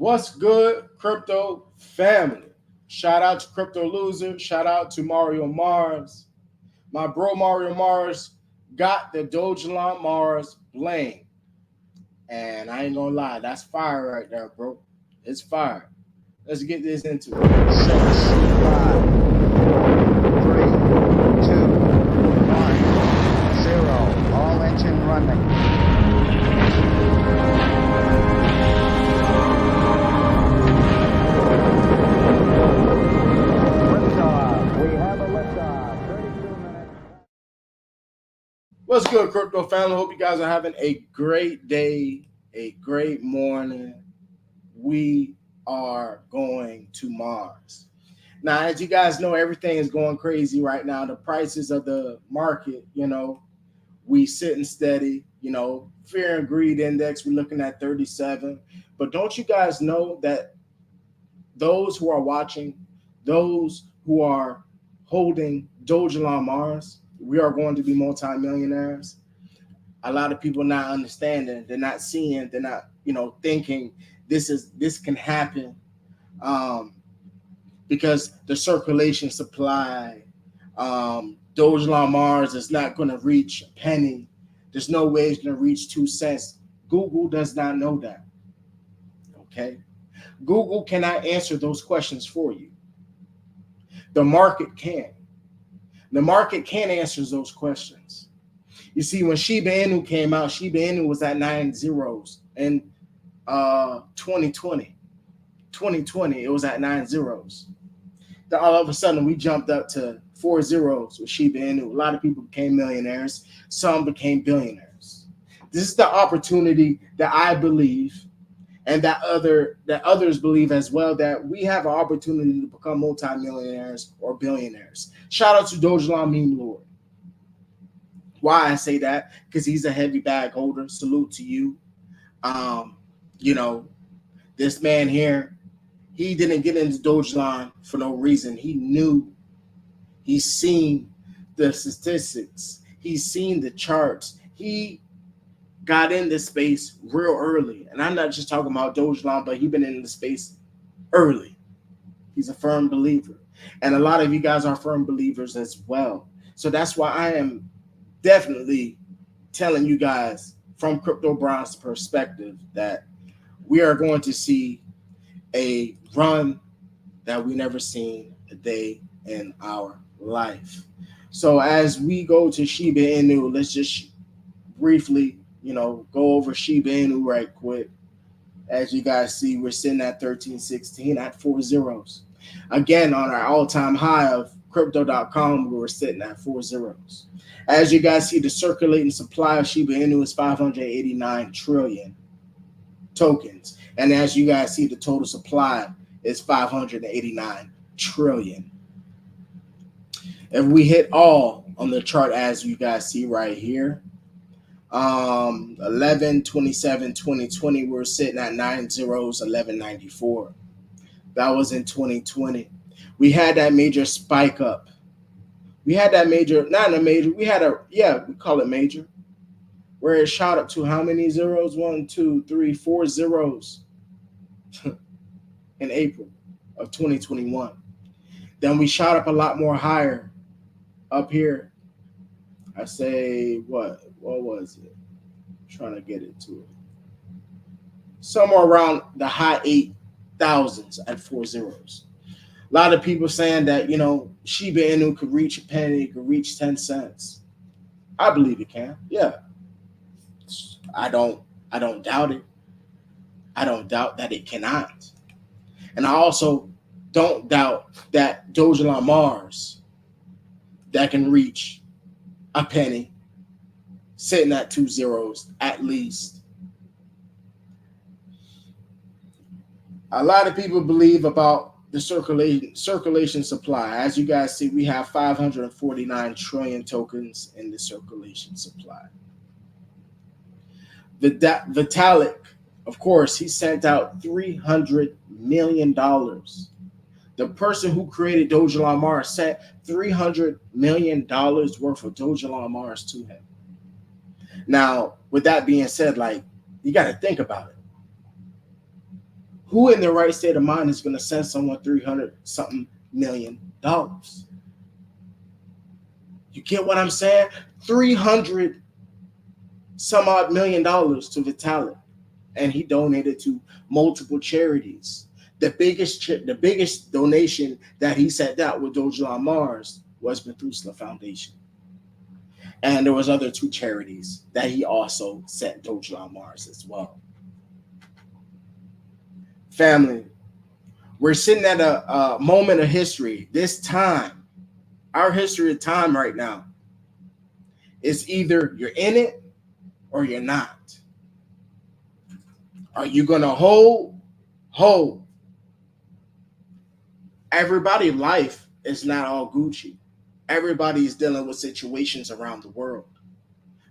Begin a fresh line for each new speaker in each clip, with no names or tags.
What's good, crypto family? Shout out to Crypto Loser. Shout out to Mario Mars. My bro Mario Mars got the Dogelon Mars bling. And I ain't gonna lie, that's fire right there, bro. It's fire. Let's get this into it.
Six, five, three, two, one, zero. All engine running. Liftoff. We have a liftoff. 32 minutes.
What's good, crypto family? Hope you guys are having a great day, a great morning. We are going to Mars. Now, as you guys know, everything is going crazy right now. The prices of the market, we sitting steady, fear and greed index, we're looking at 37. But don't you guys know that those who are watching, those who are holding Dogelon Mars, we are going to be multimillionaires. A lot of people not understanding, they're not seeing, they're not, thinking this can happen. Because the circulation supply, Dogelon Mars is not going to reach a penny. There's no way it's going to reach 2 cents. Google does not know that. Okay? Google cannot answer those questions for you. The market can. The market can answer those questions. You see, when Shiba Inu came out, Shiba Inu was at 9 zeros in 2020. 2020, it was at 9 zeros. Then all of a sudden, we jumped up to 4 zeros with Shiba Inu. A lot of people became millionaires. Some became billionaires. This is the opportunity that I believe, and that others believe as well, that we have an opportunity to become multimillionaires or billionaires. Shout out to Dogelon Meme Lord. Why I say that? Because he's a heavy bag holder. Salute to you. This man here, he didn't get into Dogelon for no reason. He knew. He's seen the statistics. He's seen the charts. He got in this space real early. And I'm not just talking about Dogelon, but he's been in the space early. He's a firm believer. And a lot of you guys are firm believers as well. So that's why I am definitely telling you guys from Crypto Brown's perspective that we are going to see a run that we never seen a day in our life. So as we go to Shiba Inu, let's just briefly, go over Shiba Inu right quick. As you guys see, we're sitting at 1316 at 4 zeros. Again, on our all-time high of crypto.com, we were sitting at 4 zeros. As you guys see, the circulating supply of Shiba Inu is 589 trillion tokens. And as you guys see, the total supply is 589 trillion. If we hit all on the chart, as you guys see right here, 11/27/2020, we're sitting at 9 zeros, 1194. That was in 2020. We had that major spike up. We had that major, not a major, we call it major, where it shot up to how many zeros? 1, 2, 3, 4 zeros in April of 2021. Then we shot up a lot more higher up here. I say, what was it? I'm trying to get it to it. Somewhere around the high 8,000s at 4 zeros. A lot of people saying that, Shiba Inu could reach a penny, could reach 10 cents. I believe it can. Yeah. I don't doubt it. I don't doubt that it cannot. And I also don't doubt that Dogelon Mars that can reach a penny, sitting at 2 zeros at least. A lot of people believe about the circulation supply. As you guys see, we have 549 trillion tokens in the circulation supply. Vitalik, of course, he sent out $300 million. The person who created Dogelon Mars sent $300 million worth of Dogelon Mars to him. Now, with that being said, you got to think about it. Who in their right state of mind is going to send someone 300 something million dollars? You get what I'm saying? 300 some odd $1 million to Vitalik, and he donated to multiple charities. The biggest donation that he sent out with Dogelon Mars was Methuselah Foundation. And there was other two charities that he also sent Dogelon Mars as well. Family, we're sitting at a moment of history. This time, our history of time right now is either you're in it or you're not. Are you going to hold? Hold. Everybody's life is not all Gucci. Everybody is dealing with situations around the world.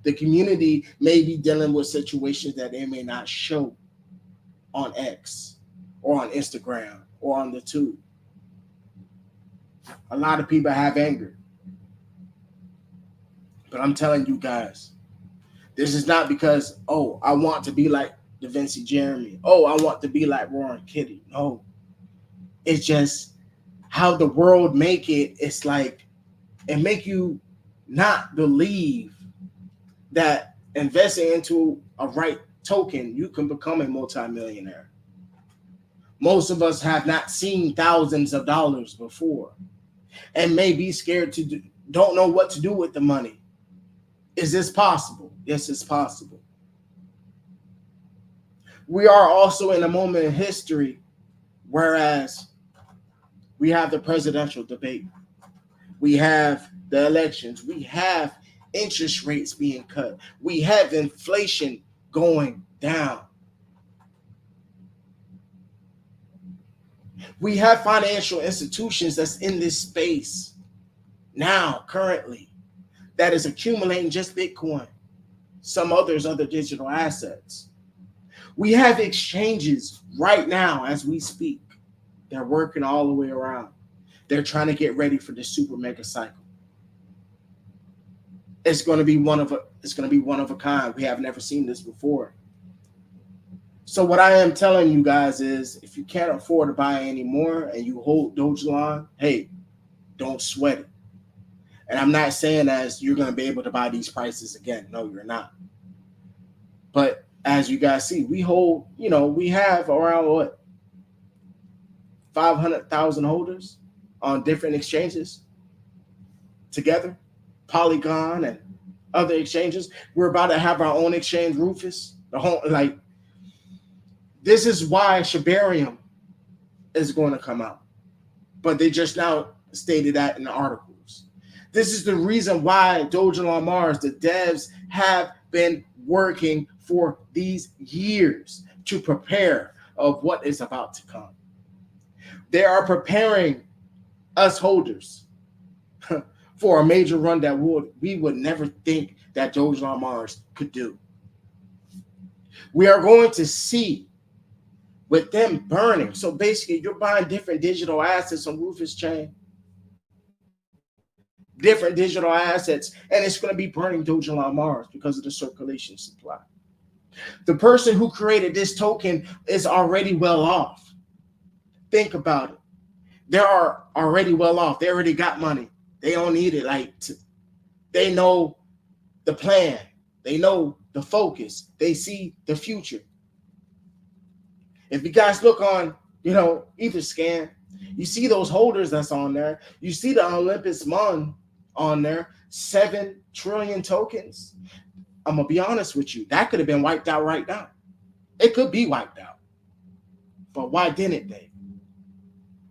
The community may be dealing with situations that they may not show on X or on Instagram or on the tube. A lot of people have anger. But I'm telling you guys, this is not because, oh, I want to be like Da Vinci Jeremy. Oh, I want to be like Roaring Kitty. No. It's just how the world make it. It's like, it make you not believe that investing into a right token, you can become a multimillionaire. Most of us have not seen thousands of dollars before and may be scared to don't know what to do with the money. Is this possible? Yes, it's possible. We are also in a moment in history, whereas we have the presidential debate, we have the elections, we have interest rates being cut, we have inflation going down. We have financial institutions that's in this space now, currently, that is accumulating just Bitcoin, some other digital assets. We have exchanges right now as we speak. They're working all the way around. They're trying to get ready for the super mega cycle. It's going to be one of a kind. We have never seen this before. So what I am telling you guys is, if you can't afford to buy anymore and you hold Dogelon, hey, don't sweat it. And I'm not saying as you're going to be able to buy these prices again. No, you're not. But as you guys see, we hold, we have around what? 500,000 holders on different exchanges together, Polygon and other exchanges. We're about to have our own exchange, Rufus. This is why Shibarium is going to come out. But they just now stated that in the articles. This is the reason why Dogelon Mars, the devs, have been working for these years to prepare of what is about to come. They are preparing us holders for a major run that we would never think that Dogelon Mars could do. We are going to see with them burning. So basically, you're buying different digital assets on Rufus Chain, different digital assets, and it's going to be burning Dogelon Mars because of the circulation supply. The person who created this token is already well off. Think about it. They are already well off. They already got money. They don't need it. They know the plan. They know the focus. They see the future. If you guys look on, Etherscan, you see those holders that's on there. You see the Olympus Mon on there, 7 trillion tokens. I'm going to be honest with you. That could have been wiped out right now. It could be wiped out. But why didn't they?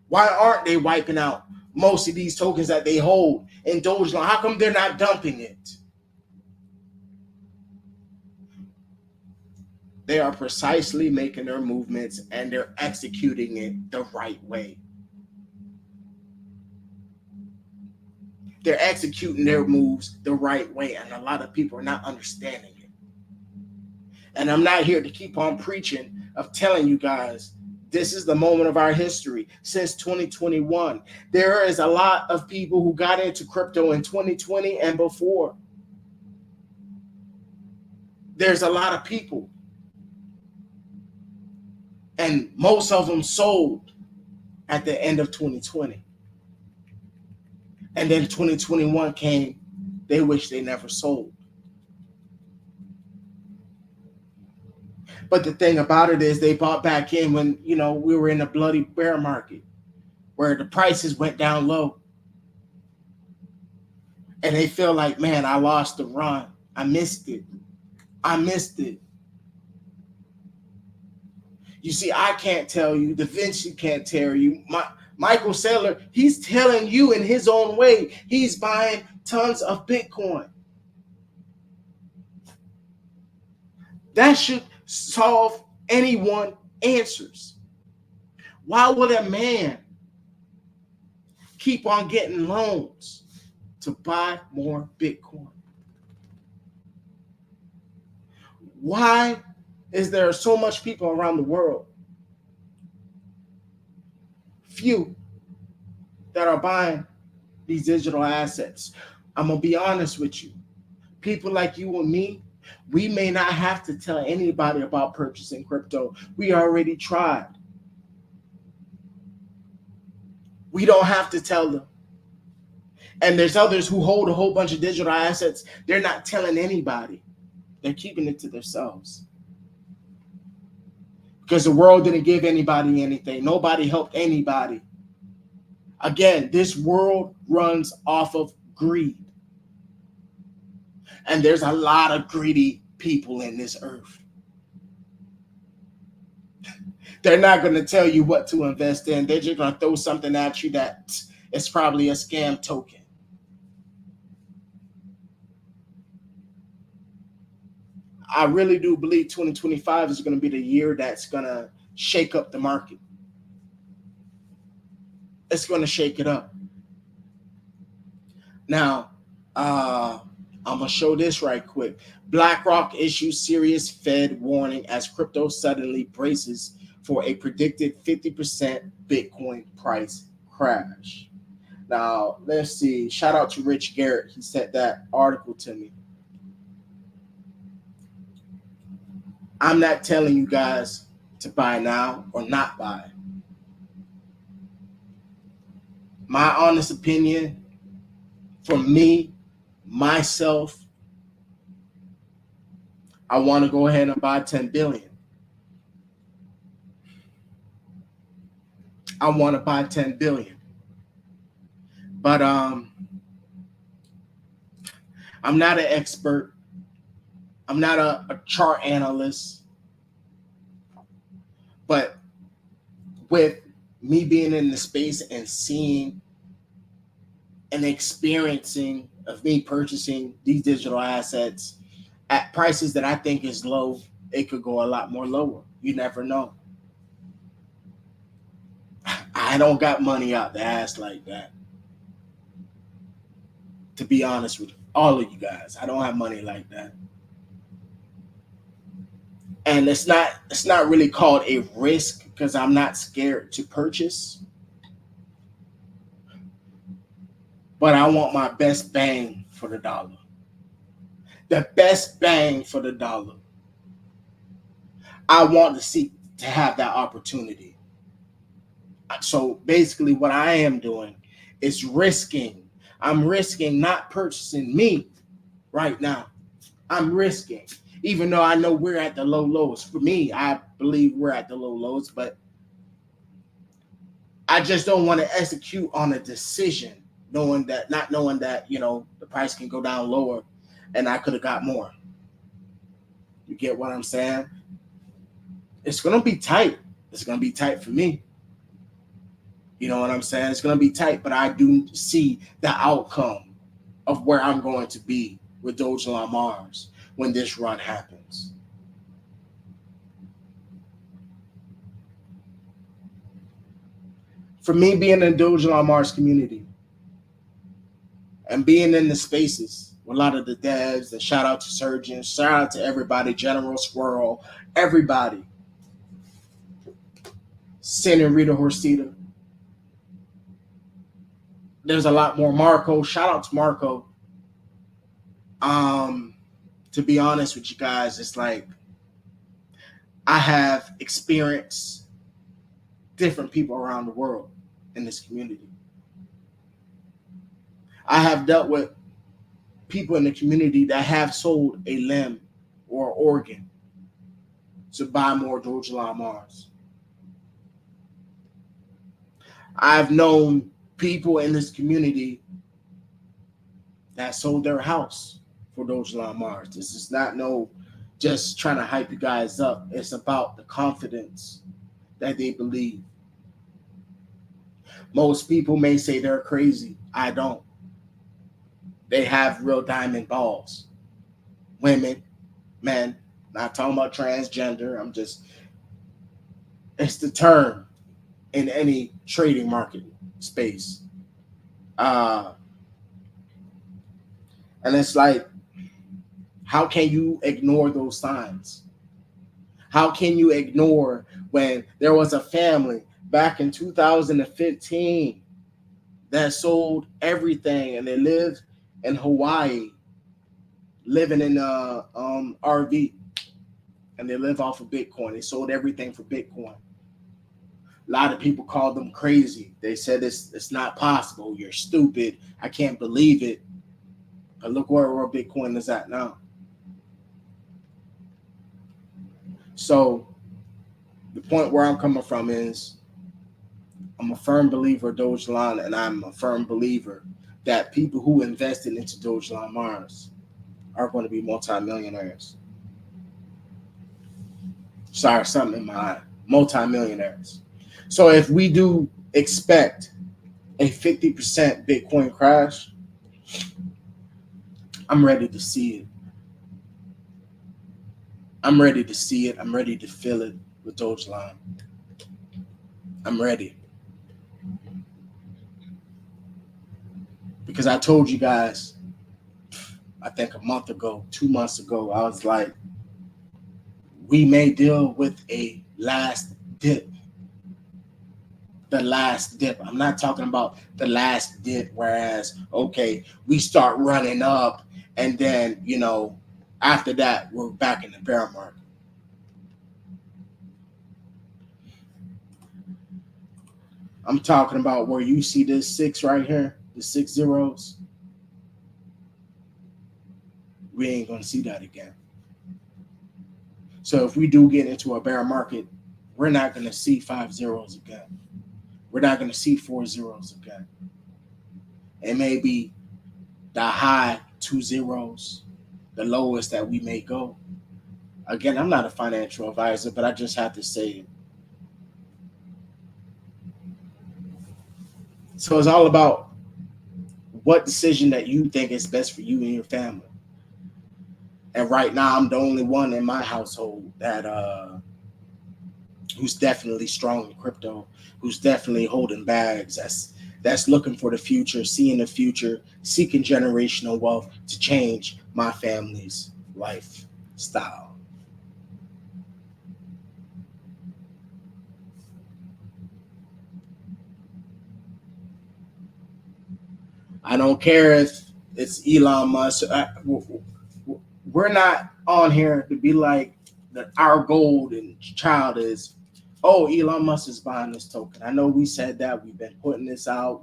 Why aren't they wiping out most of these tokens that they hold in Dogelon? How come they're not dumping it? They are precisely making their movements and they're executing it the right way. They're executing their moves the right way, and a lot of people are not understanding it. And I'm not here to keep on preaching of telling you guys this is the moment of our history since 2021. There is a lot of people who got into crypto in 2020 and before. There's a lot of people. And most of them sold at the end of 2020. And then 2021 came. They wish they never sold. But the thing about it is they bought back in when, we were in a bloody bear market where the prices went down low. And they feel like, man, I lost the run. I missed it. You see, I can't tell you. Da Vinci can't tell you. Michael Saylor, he's telling you in his own way. He's buying tons of Bitcoin. That should solve anyone's answers. Why would a man keep on getting loans to buy more Bitcoin? Why is there so much people around the world, few, that are buying these digital assets? I'm going to be honest with you. People like you and me, we may not have to tell anybody about purchasing crypto. We already tried. We don't have to tell them. And there's others who hold a whole bunch of digital assets. They're not telling anybody. They're keeping it to themselves. Because the world didn't give anybody anything. Nobody helped anybody. Again, this world runs off of greed. And there's a lot of greedy people in this earth. They're not going to tell you what to invest in. They're just going to throw something at you that is probably a scam token. I really do believe 2025 is going to be the year that's going to shake up the market. It's going to shake it up. Now, I'm going to show this right quick. BlackRock issues serious Fed warning as crypto suddenly braces for a predicted 50% Bitcoin price crash. Now, let's see. Shout out to Rich Garrett. He sent that article to me. I'm not telling you guys to buy now or not buy. My honest opinion, for me, myself, I want to go ahead and buy 10 billion. I want to buy 10 billion. But I'm not an expert. I'm not a chart analyst. But with me being in the space and seeing and experiencing of me purchasing these digital assets at prices that I think is low, it could go a lot more lower. You never know. I don't got money out the ass like that. To be honest with all of you guys, I don't have money like that. And it's not really called a risk because I'm not scared to purchase. But I want my best bang for the dollar. The best bang for the dollar. I want to have that opportunity. So basically what I am doing is risking. I'm risking not purchasing me right now. I'm risking. Even though I know we're at the low lows. For me, I believe we're at the low lows, but I just don't want to execute on a decision not knowing that, the price can go down lower and I could have got more. You get what I'm saying? It's going to be tight. It's going to be tight for me. You know what I'm saying? It's going to be tight, but I do see the outcome of where I'm going to be with Dogelon Mars when this run happens. For me, being in the Dogelon Mars community and being in the spaces with a lot of the devs, and shout out to Surgeons, shout out to everybody, General Squirrel, everybody, Senorita Horsita. There's a lot more. Marco, shout out to Marco. To be honest with you guys, it's like I have experience different people around the world in this community. I have dealt with people in the community that have sold a limb or organ to buy more Dogelon Mars. I've known people in this community that sold their house for Dogelon Mars. This is not no just trying to hype you guys up. It's about the confidence that they believe. Most people may say they're crazy. I don't. They have real diamond balls. Women, men, not talking about transgender. It's the term in any trading market space. And it's like, how can you ignore those signs? How can you ignore when there was a family back in 2015 that sold everything and they lived in Hawaii, living in a RV, and they live off of Bitcoin. They sold everything for Bitcoin. A lot of people called them crazy. They said it's not possible. You're stupid. I can't believe it. But look where Bitcoin is at now. So the point where I'm coming from is I'm a firm believer of Dogelon, and I'm a firm believer that people who invested into Dogelon Mars are going to be multimillionaires. Sorry, something in my eye. Multimillionaires. So if we do expect a 50% Bitcoin crash, I'm ready to see it. I'm ready to see it. I'm ready to feel it with Dogelon. I'm ready. Because I told you guys, I think a month ago, 2 months ago, I was like, we may deal with a last dip. The last dip. I'm not talking about the last dip, whereas, okay, we start running up and then, after that, we're back in the bear market. I'm talking about where you see this 6 right here, the 6 zeros. We ain't going to see that again. So if we do get into a bear market, we're not going to see 5 zeros again. We're not going to see 4 zeros again. It may be the high 2 zeros, the lowest that we may go. Again, I'm not a financial advisor, but I just have to say it. So it's all about what decision that you think is best for you and your family. And right now, I'm the only one in my household that who's definitely strong in crypto, who's definitely holding bags, that's looking for the future, seeing the future, seeking generational wealth to change my family's lifestyle. I don't care if it's Elon Musk. We're not on here to be like that. Our golden child is, oh, Elon Musk is buying this token. I know we said that. We've been putting this out.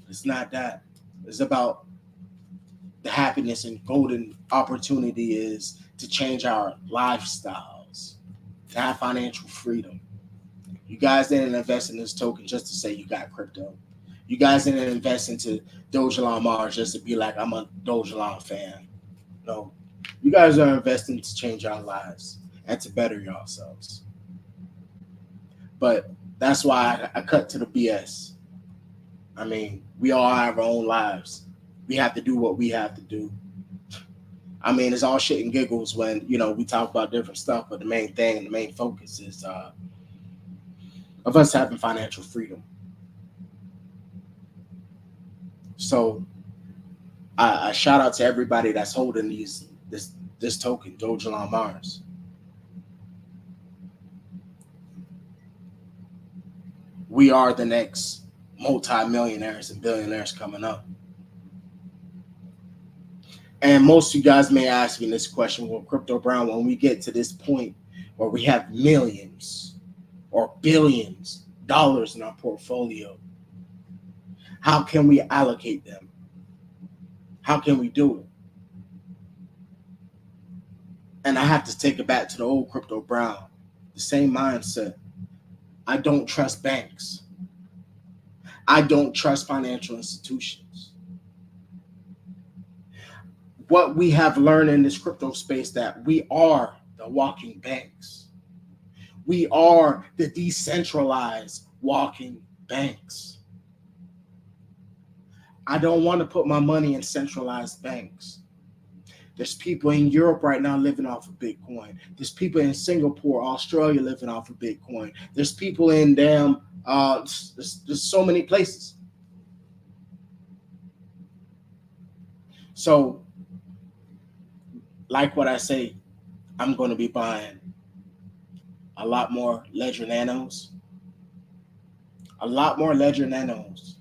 It's not that. It's about the happiness and golden opportunity is to change our lifestyles, to have financial freedom. You guys didn't invest in this token just to say you got crypto. You guys didn't invest into Dogelon Mars just to be like, I'm a Dogelon fan. No. You guys are investing to change our lives and to better yourselves. But that's why I cut to the BS. I mean, we all have our own lives. We have to do what we have to do. I mean, it's all shit and giggles when, we talk about different stuff, but the main thing and the main focus is of us having financial freedom. So I shout out to everybody that's holding this token, Dogelon Mars. We are the next multi-millionaires and billionaires coming up. And most of you guys may ask me this question, well, Crypto Brown, when we get to this point where we have millions, or billions of dollars in our portfolio. How can we allocate them? How can we do it? And I have to take it back to the old Crypto Brown, the same mindset. I don't trust banks. I don't trust financial institutions. What we have learned in this crypto space, that we are the walking banks. We are the decentralized walking banks. I don't want to put my money in centralized banks. There's people in Europe right now living off of Bitcoin. There's people in Singapore, Australia living off of Bitcoin. There's people in there's so many places. So, like what I say, I'm going to be buying a lot more Ledger Nanos. A lot more Ledger Nanos.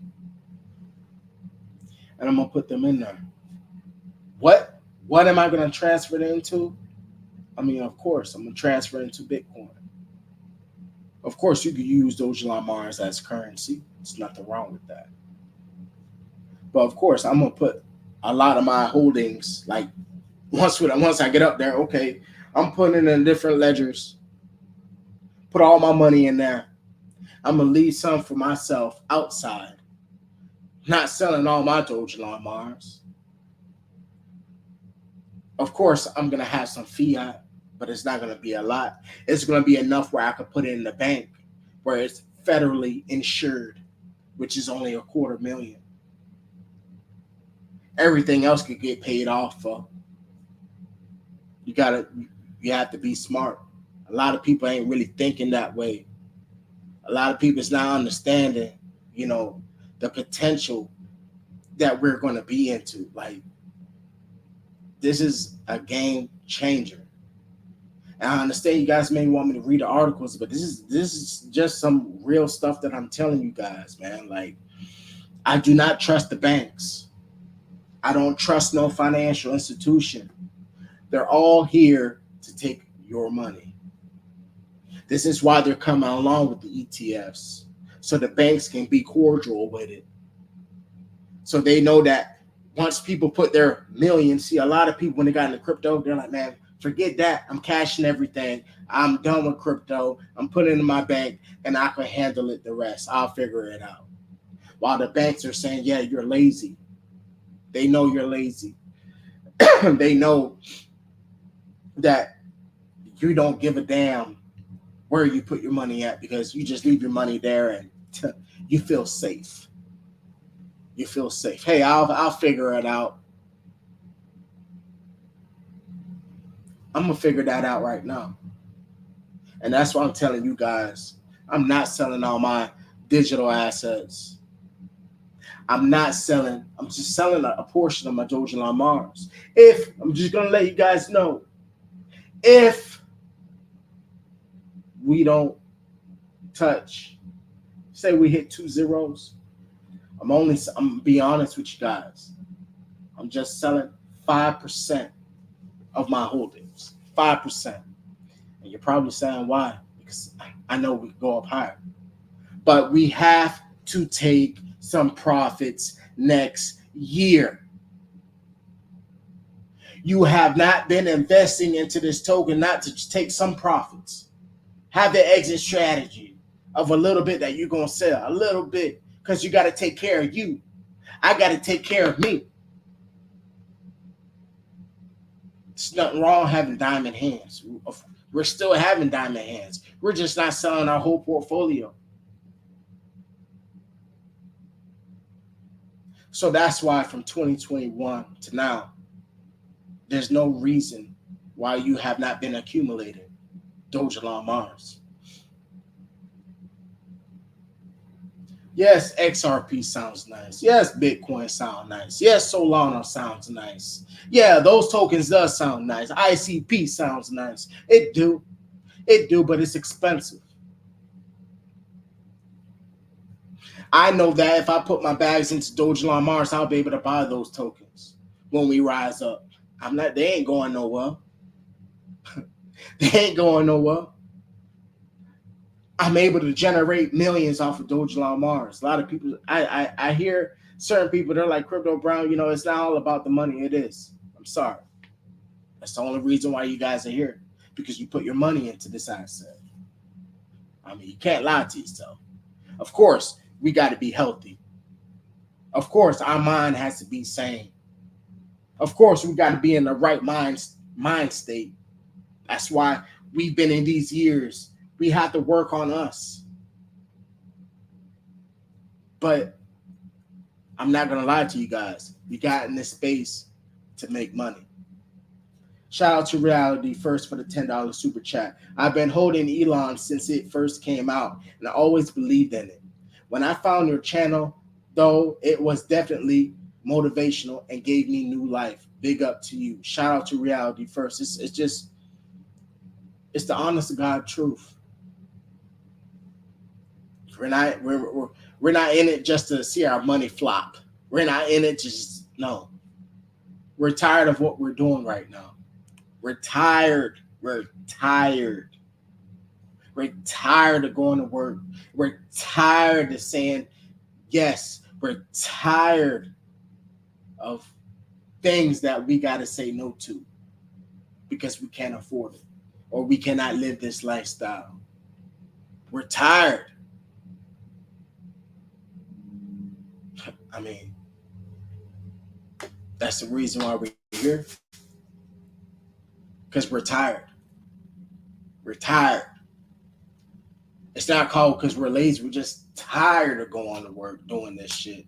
And I'm going to put them in there. What am I going to transfer it into? I mean, of course, I'm going to transfer it into Bitcoin. Of course, you could use Dogelon Mars as currency. There's nothing wrong with that. But of course, I'm going to put a lot of my holdings, like once I get up there, okay, I'm putting in different ledgers. Put all my money in there. I'm going to leave some for myself outside. Not selling all my Dogelon Mars. Of course, I'm going to have some fiat, but it's not going to be a lot. It's going to be enough where I could put it in the bank, where it's federally insured, which is only $250,000. Everything else could get paid off for. You have to be smart. A lot of people ain't really thinking that way. A lot of people is not understanding, the potential that we're going to be into. Like, this is a game changer. And I understand you guys may want me to read the articles, but this is just some real stuff that I'm telling you guys, man. Like, I do not trust the banks. I don't trust no financial institution. They're all here to take your money. This is why they're coming along with the ETFs, so the banks can be cordial with it. So they know that once people put their millions, see, a lot of people, when they got into crypto, they're like, man, forget that. I'm cashing everything. I'm done with crypto. I'm putting it in my bank, and I can handle it the rest. I'll figure it out. While the banks are saying, yeah, you're lazy. They know you're lazy. They know that you don't give a damn where you put your money at, because you just leave your money there and you feel safe. You feel safe. Hey, I'll figure it out. I'm going to figure that out right now. And that's why I'm telling you guys, I'm not selling all my digital assets. I'm just selling a portion of my Dogelon Mars. I'm just going to let you guys know, if we don't touch, say we hit 2 zeros, I'm going to be honest with you guys. I'm just selling 5% of my holdings. 5%. And you're probably saying why? Because I know we go up higher. But we have to take some profits next year. You have not been investing into this token not to take some profits. Have the exit strategy of a little bit that you're going to sell. A little bit, because you got to take care of you. I got to take care of me. There's nothing wrong having diamond hands. We're still having diamond hands. We're just not selling our whole portfolio. So that's why from 2021 to now, there's no reason why you have not been accumulating Dogelon Mars. Yes, XRP sounds nice. Yes, Bitcoin sounds nice. Yes, Solana sounds nice. Yeah, those tokens does sound nice. ICP sounds nice. It do, but it's expensive. I know that if I put my bags into Dogelon Mars, I'll be able to buy those tokens when we rise up. They ain't going nowhere. They ain't going nowhere. I'm able to generate millions off of Dogelon Mars. A lot of people, I hear certain people, they're like, Crypto Brown, it's not all about the money. It is. I'm sorry. That's the only reason why you guys are here, because you put your money into this asset. I mean, you can't lie to yourself. Of course, we got to be healthy. Of course, our mind has to be sane. Of course, we got to be in the right mind state. That's why we've been in these years. We have to work on us. But I'm not going to lie to you guys. We got in this space to make money. Shout out to Reality First for the $10 super chat. I've been holding Elon since it first came out, and I always believed in it. When I found your channel, though, it was definitely motivational and gave me new life. Big up to you. Shout out to Reality First. It's the honest to God truth. We're not in it just to see our money flop. We're not in it just no. We're tired of what we're doing right now. We're tired. We're tired. We're tired of going to work. We're tired of saying yes. We're tired of things that we got to say no to because we can't afford it or we cannot live this lifestyle. We're tired. I mean, that's the reason why we're here. Because we're tired. We're tired. It's not called because we're lazy. We're just tired of going to work doing this shit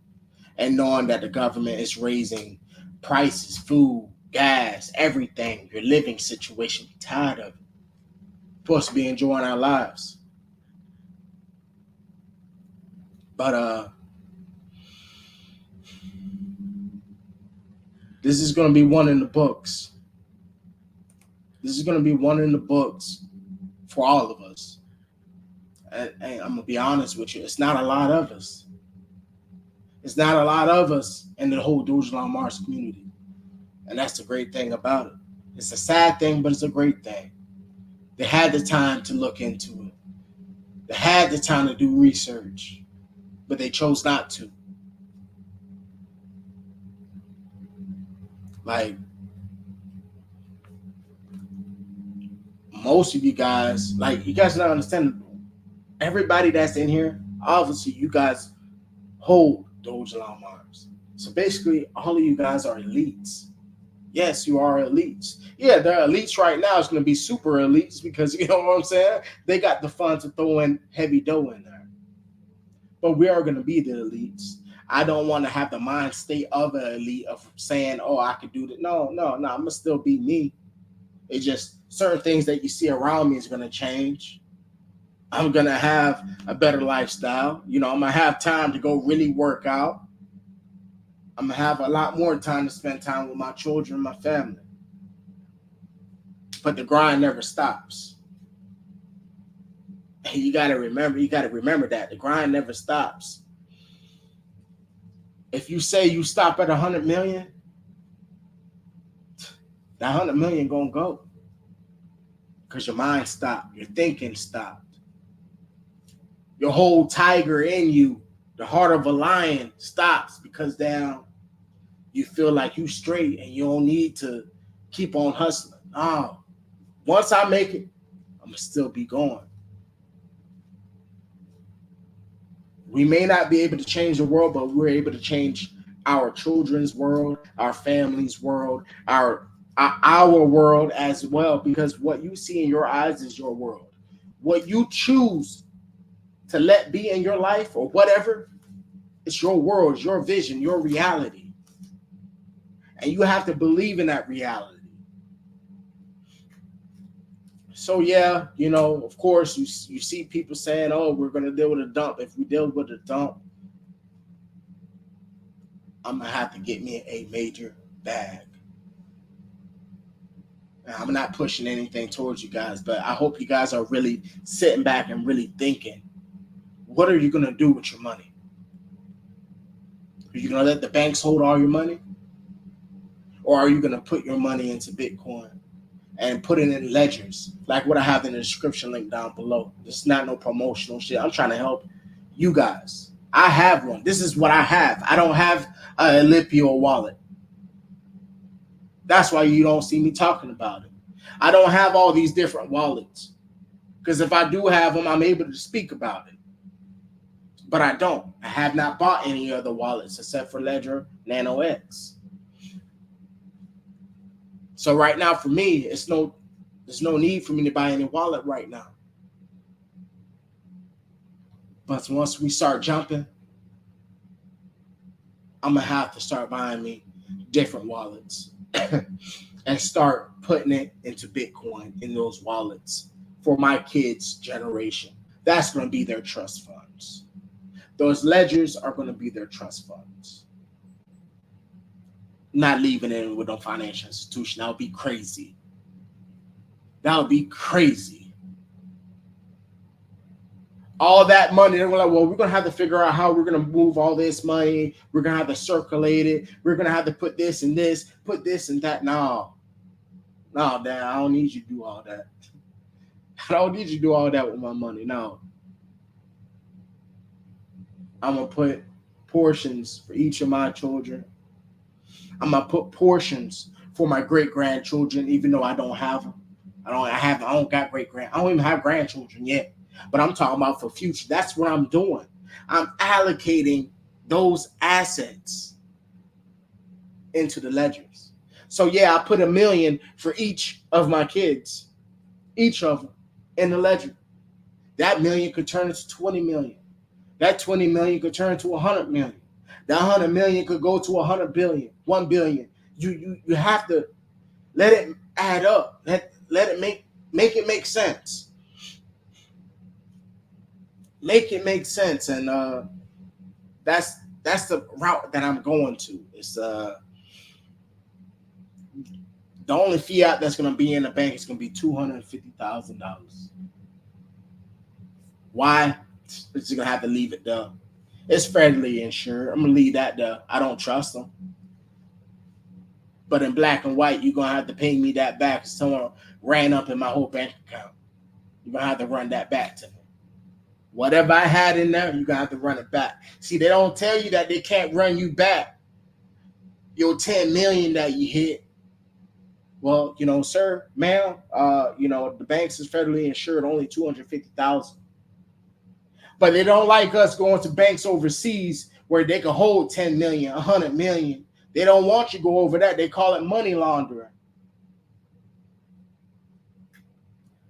and knowing that the government is raising prices, food, gas, everything, your living situation. We're tired of it. We're supposed to be enjoying our lives. But this is going to be one in the books. This is going to be one in the books for all of us. And I'm going to be honest with you. It's not a lot of us. It's not a lot of us in the whole Dogelon Mars community. And that's the great thing about it. It's a sad thing, but it's a great thing. They had the time to look into it. They had the time to do research, but they chose not to. Like, most of you guys, like, you guys don't understand. Everybody that's in here, obviously, you guys hold Dogelon Mars. So basically, all of you guys are elites. Yes, you are elites. Yeah, they're elites right now. It's going to be super elites because, you know what I'm saying? They got the funds to throw in heavy dough in there. But we are going to be the elites. I don't want to have the mind state of an elite of saying, oh, I could do that. No, I'm going to still be me. It's just certain things that you see around me is going to change. I'm going to have a better lifestyle. I'm going to have time to go really work out. I'm going to have a lot more time to spend time with my children and my family. But the grind never stops. And you got to remember that. The grind never stops. If you say you stop at 100 million, that 100 million going to go. Because your mind stopped. Your thinking stopped. Your whole tiger in you, the heart of a lion, stops because now you feel like you straight and you don't need to keep on hustling. No. Once I make it, I'm going to still be going. We may not be able to change the world, but we're able to change our children's world, our family's world, our world as well, because what you see in your eyes is your world. What you choose to let be in your life or whatever, it's your world, it's your vision, your reality. And you have to believe in that reality. So yeah, of course, you see people saying, oh, we're going to deal with a dump. If we deal with a dump, I'm going to have to get me a major bag. Now, I'm not pushing anything towards you guys, but I hope you guys are really sitting back and really thinking, what are you going to do with your money? Are you going to let the banks hold all your money? Or are you going to put your money into Bitcoin? and put it in ledgers, like what I have in the description link down below. This is not no promotional shit. I'm trying to help you guys. I have one. This is what I have. I don't have a Ellipio wallet. That's why you don't see me talking about it. I don't have all these different wallets, because if I do have them, I'm able to speak about it. But I don't. I have not bought any other wallets except for Ledger Nano X. So right now, for me, there's no need for me to buy any wallet right now. But once we start jumping, I'm gonna have to start buying me different wallets and start putting it into Bitcoin in those wallets for my kids' generation. That's gonna be their trust funds. Those ledgers are gonna be their trust funds. Not leaving it with no financial institution. That would be crazy. That would be crazy. All that money, they're like, well, we're going to have to figure out how we're going to move all this money. We're going to have to circulate it. We're going to have to put this and this, put this and that. No, Dad, I don't need you to do all that. I don't need you to do all that with my money. No. I'm going to put portions for each of my children. I'm going to put portions for my great-grandchildren, even though I don't have them. I don't got I don't even have grandchildren yet. But I'm talking about for future. That's what I'm doing. I'm allocating those assets into the ledgers. So yeah, I put $1 million for each of my kids, each of them in the ledger. That $1 million could turn into 20 million. That 20 million could turn to 100 million. That 100 million could go to 100 billion, 1 billion. You have to let it add up. Let it make it make sense. Make it make sense, and that's the route that I'm going to. It's the only fiat that's going to be in the bank is going to be $250,000. Why? It's just going to have to leave it there. It's federally insured. I'm going to leave that there. I don't trust them. But in black and white, you're going to have to pay me that back. Someone ran up in my whole bank account. You're going to have to run that back to me. Whatever I had in there, you're going to have to run it back. See, they don't tell you that they can't run you back your 10 million that you hit. Well, sir, ma'am, the banks is federally insured only 250,000. But they don't like us going to banks overseas where they can hold 10 million, 100 million. They don't want you to go over that. They call it money laundering.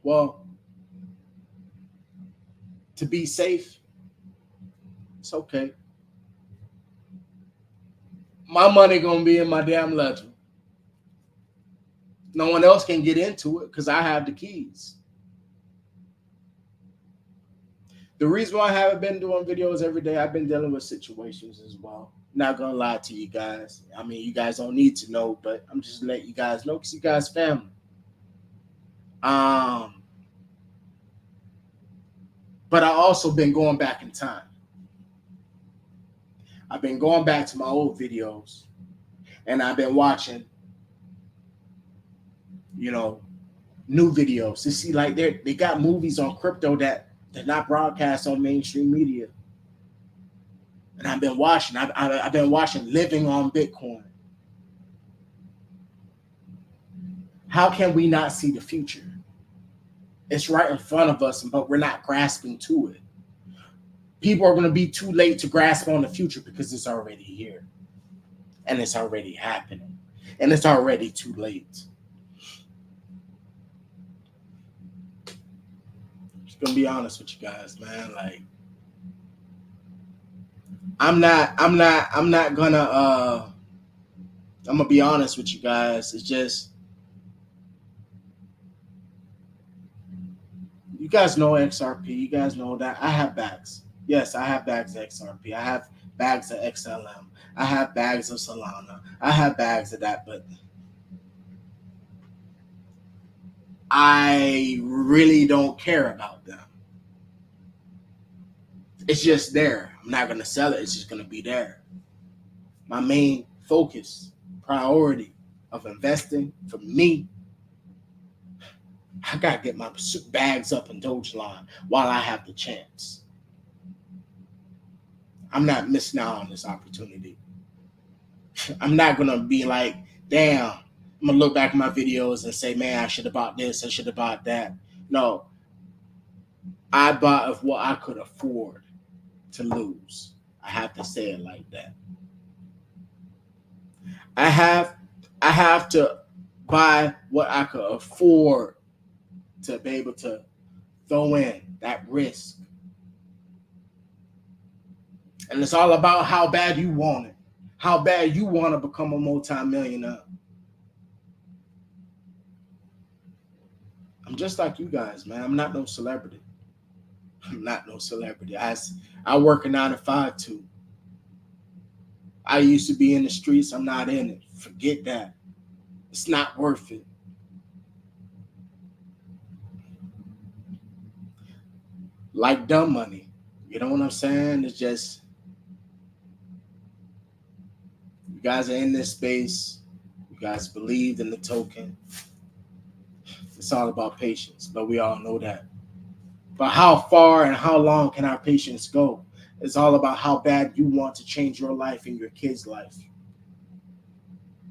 Well, to be safe, it's okay. My money gonna be in my damn ledger. No one else can get into it because I have the keys. The reason why I haven't been doing videos every day, I've been dealing with situations as well. Not gonna lie to you guys. I mean, you guys don't need to know, but I'm just letting you guys know because you guys family. But I also been going back in time. I've been going back to my old videos, and I've been watching, new videos to see like they got movies on crypto that they're not broadcast on mainstream media. And I've been watching. I've been watching Living on Bitcoin. How can we not see the future? It's right in front of us, but we're not grasping to it. People are going to be too late to grasp on the future because it's already here. And it's already happening. And it's already too late. Just going to be honest with you guys, man. Like, I'm gonna be honest with you guys. It's just, you guys know XRP. You guys know that I have bags. Yes, I have bags of XRP. I have bags of XLM. I have bags of Solana. I have bags of that, but I really don't care about them. It's just there. I'm not going to sell it. It's just going to be there. My main focus, priority of investing for me I got to get my bags up in Dogelon while I have the chance. I'm not missing out on this opportunity. I'm not going to be like, damn, I'm going to look back at my videos and say, man, I should have bought this, I should have bought that. No, I bought of what I could afford to lose. I have to say it like that. I have to buy what I could afford to be able to throw in that risk. And it's all about how bad you want it. How bad you want to become a multi-millionaire. I'm just like you guys, man. I'm not no celebrity. I'm not no celebrity. I work a 9 to 5 too. I used to be in the streets. I'm not in it. Forget that. It's not worth it. Like dumb money. You know what I'm saying? It's just, you guys are in this space. You guys believed in the token. It's all about patience, but we all know that. But how far and how long can our patience go? It's all about how bad you want to change your life and your kids' life.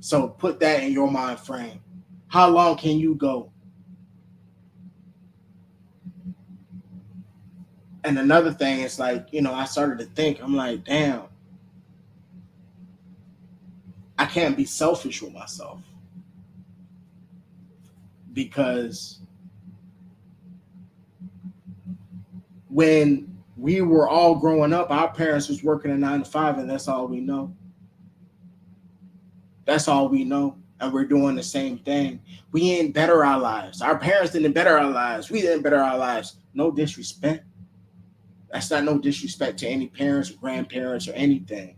So put that in your mind frame. How long can you go? And another thing is like, I started to think, I'm like, damn, I can't be selfish with myself. Because when we were all growing up, our parents was working a 9 to 5, and that's all we know. That's all we know. And we're doing the same thing. We ain't better our lives. Our parents didn't better our lives. We didn't better our lives. No disrespect. That's not no disrespect to any parents or grandparents or anything.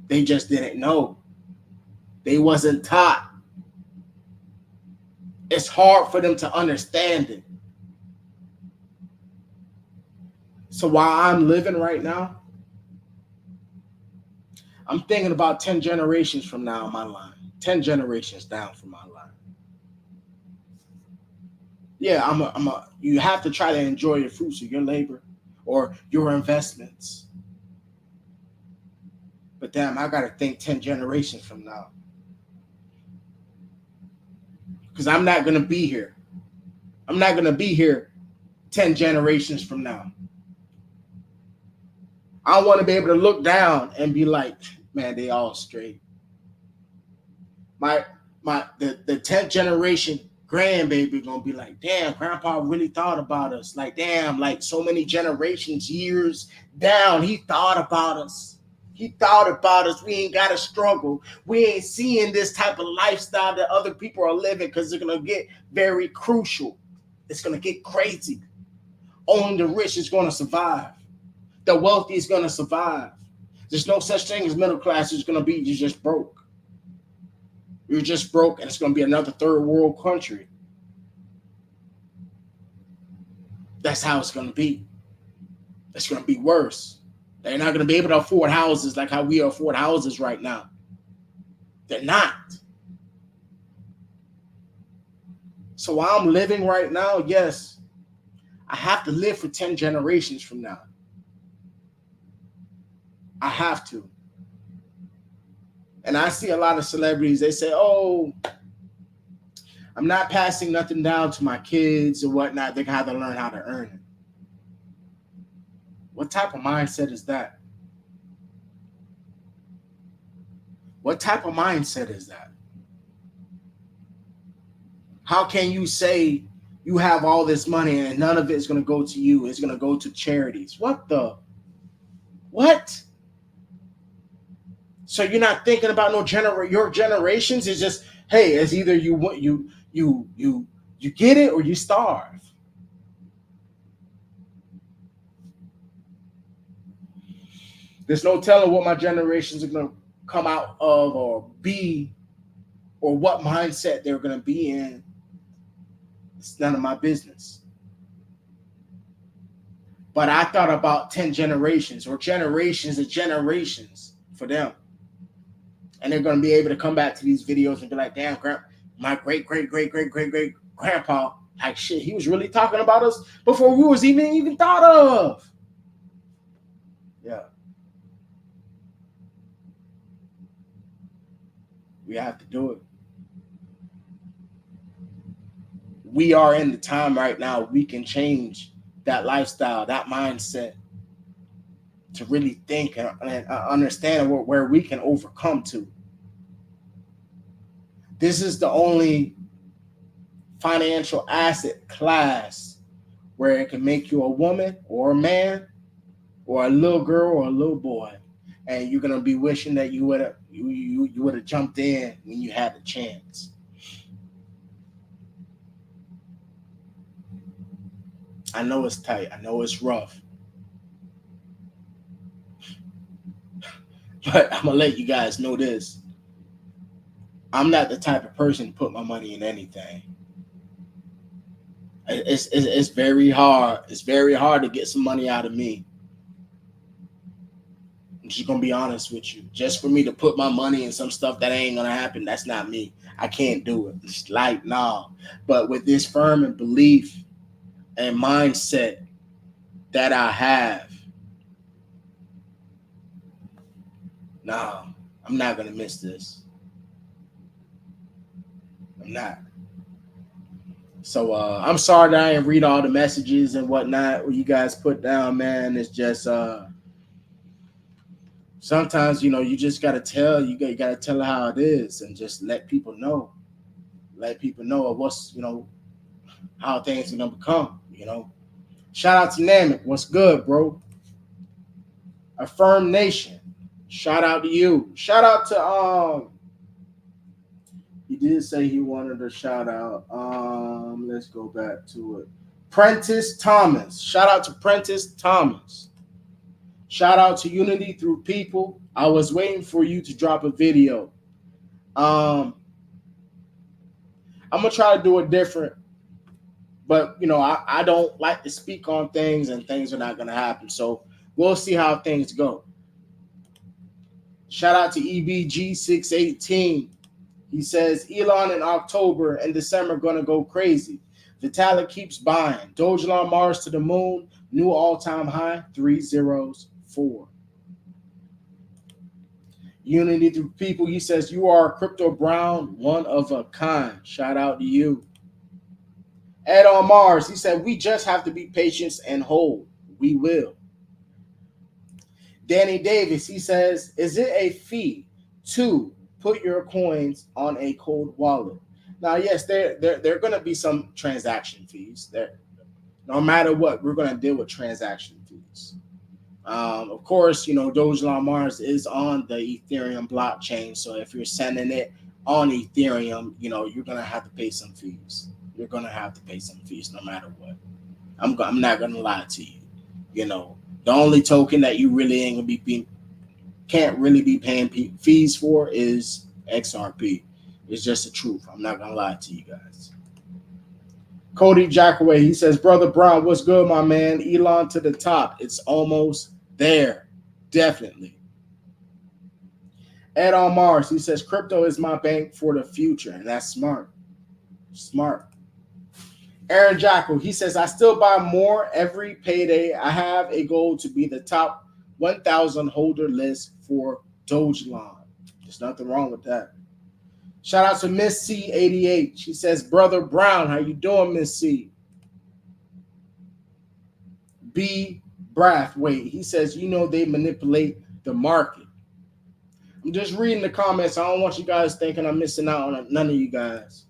They just didn't know. They wasn't taught. It's hard for them to understand it. So while I'm living right now, I'm thinking about 10 generations from now in my line. 10 generations down from my line. Yeah, you have to try to enjoy the fruits of your labor or your investments. But damn, I got to think 10 generations from now. Because I'm not going to be here. I'm not going to be here 10 generations from now. I want to be able to look down and be like, man, they all straight. The 10th generation grandbaby gonna be like, damn, grandpa really thought about us. Like, damn, like so many generations, years down, he thought about us. He thought about us. We ain't gotta struggle. We ain't seeing this type of lifestyle that other people are living because they're gonna get very crucial. It's gonna get crazy. Only the rich is gonna survive. The wealthy is gonna survive. There's no such thing as middle class. It's gonna be you're just broke. You're just broke, and it's going to be another third world country. That's how it's going to be. It's going to be worse. They're not going to be able to afford houses like how we afford houses right now. They're not. So while I'm living right now, yes, I have to live for 10 generations from now. I have to. And I see a lot of celebrities, they say, oh, I'm not passing nothing down to my kids or whatnot. They got to learn how to earn it. What type of mindset is that? What type of mindset is that? How can you say you have all this money and none of it is going to go to you? It's going to go to charities. What? So you're not thinking about your generations. It's just, hey, it's either you get it or you starve. There's no telling what my generations are going to come out of or be, or what mindset they're going to be in. It's none of my business. But I thought about 10 generations or generations of generations for them. And they're going to be able to come back to these videos and be like, damn, my great grandpa, like shit, he was really talking about us before we was even thought of. Yeah. We have to do it. We are in the time right now. We can change that lifestyle, that mindset, to really think and understand where we can overcome to. This is the only financial asset class where it can make you a woman or a man or a little girl or a little boy, and you're gonna be wishing that you would have jumped in when you had the chance. I know it's tight. I know it's rough. But I'm going to let you guys know this. I'm not the type of person to put my money in anything. It's very hard. It's very hard to get some money out of me. I'm just going to be honest with you. Just for me to put my money in some stuff that ain't going to happen, that's not me. I can't do it. It's like, nah. But with this firm and belief and mindset that I have, nah, I'm not going to miss this. I'm not. So I'm sorry that I didn't read all the messages and whatnot what you guys put down, man. It's just sometimes, you just gotta tell gotta tell how it is and just let people know. Let people know of what's how things are gonna become, Shout out to Namek. What's good, bro? Affirm Nation. Shout out to you. Shout out to he did say he wanted a shout out. Let's go back to it. Prentice Thomas. Shout out to Prentice Thomas. Shout out to Unity Through People. I was waiting for you to drop a video. I'm gonna try to do it different, but I don't like to speak on things and things are not gonna happen. So we'll see how things go. Shout out to EBG618. He says Elon in October and December gonna go crazy. Vitalik keeps buying. Dogelon Mars to the moon. New all-time high. 304. Unity Through People. He says you are Crypto Brown, one of a kind. Shout out to you. Ed on Mars. He said we just have to be patient and hold. We will. Danny Davis. He says, is it a fee to put your coins on a cold wallet? Now, yes, there are going to be some transaction fees. No matter what, we're going to deal with transaction fees. Of course, Dogelon Mars is on the Ethereum blockchain. So if you're sending it on Ethereum, you're going to have to pay some fees. You're going to have to pay some fees no matter what. I'm not going to lie to you. The only token that you really can't really be paying fees for is XRP. It's just the truth. I'm not going to lie to you guys. Cody Jackaway, he says, Brother Brown, what's good, my man? Elon to the top. It's almost there. Definitely. Ed on Mars, he says, crypto is my bank for the future. And that's smart. Smart. Aaron Jackal, he says, I still buy more every payday. I have a goal to be the top 1,000 holder list for Dogelon. There's nothing wrong with that. Shout out to Miss C88. She says, Brother Brown, how you doing, Miss C? B. Brathwaite, he says, they manipulate the market. I'm just reading the comments. I don't want you guys thinking I'm missing out on none of you guys.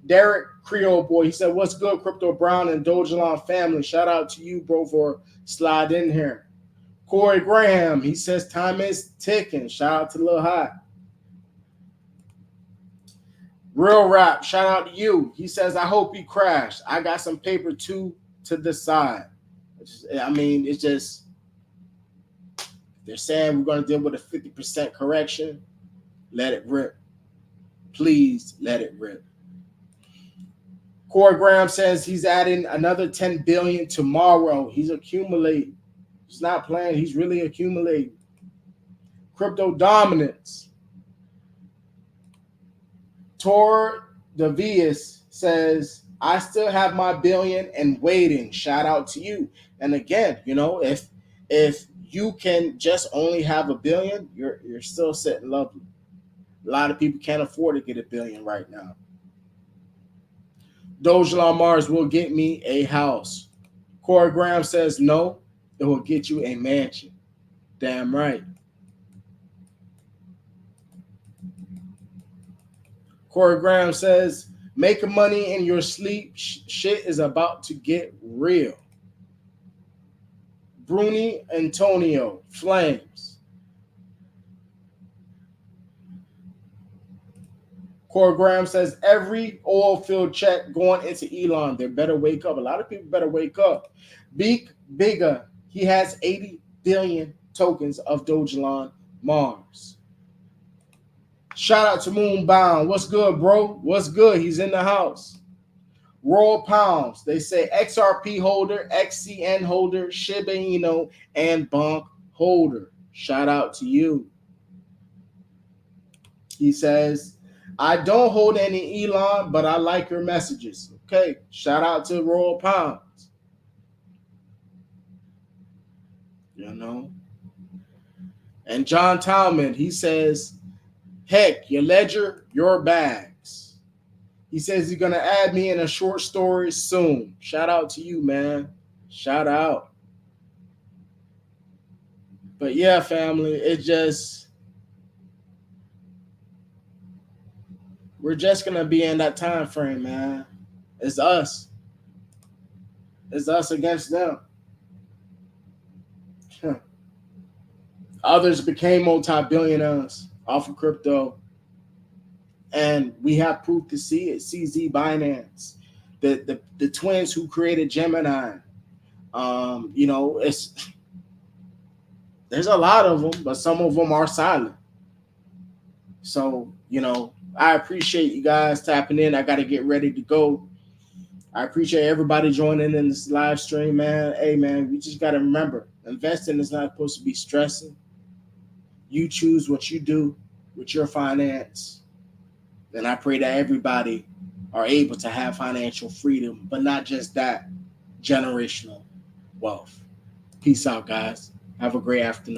Derek Creole Boy, he said, what's good, Crypto Brown and Dogelon family? Shout out to you, bro, for sliding in here. Corey Graham, he says, time is ticking. Shout out to Lil Hot. Real Rap, shout out to you. He says, I hope he crashed. I got some paper too to the side. It's just, they're saying we're going to deal with a 50% correction. Let it rip. Please let it rip. Corey Graham says he's adding another 10 billion tomorrow. He's accumulating. He's not playing. He's really accumulating. Crypto dominance. Tor Devius says I still have my billion and waiting. Shout out to you. And again, if you can just only have a billion, you're still sitting lovely. A lot of people can't afford to get a billion right now. Dogelon Mars will get me a house. Corey Graham says no, it will get you a mansion. Damn right. Corey Graham says making money in your sleep. Shit is about to get real. Bruni Antonio Flames. Corey Graham says every oil field check going into Elon. They better wake up. A lot of people better wake up. Bigger. He has 80 billion tokens of Dogelon Mars. Shout out to Moonbound. What's good, bro? What's good? He's in the house. Royal Pounds. They say XRP holder, XCN holder, Shiba Inu, and Bonk holder. Shout out to you. He says, I don't hold any Elon, but I like your messages. Okay. Shout out to Royal Pounds. And John Talman, he says, heck, your ledger, your bags. He says he's going to add me in a short story soon. Shout out to you, man. Shout out. But yeah, family, we're just going to be in that time frame, man. It's us. It's us against them. Others became multi-billionaires off of crypto. And we have proof to see it. CZ Binance, the twins who created Gemini. There's a lot of them, but some of them are silent. So, I appreciate you guys tapping in. I got to get ready to go. I appreciate everybody joining in this live stream, man. Hey, man, we just got to remember, investing is not supposed to be stressing. You choose what you do with your finance. And I pray that everybody are able to have financial freedom, but not just that, generational wealth. Peace out, guys. Have a great afternoon.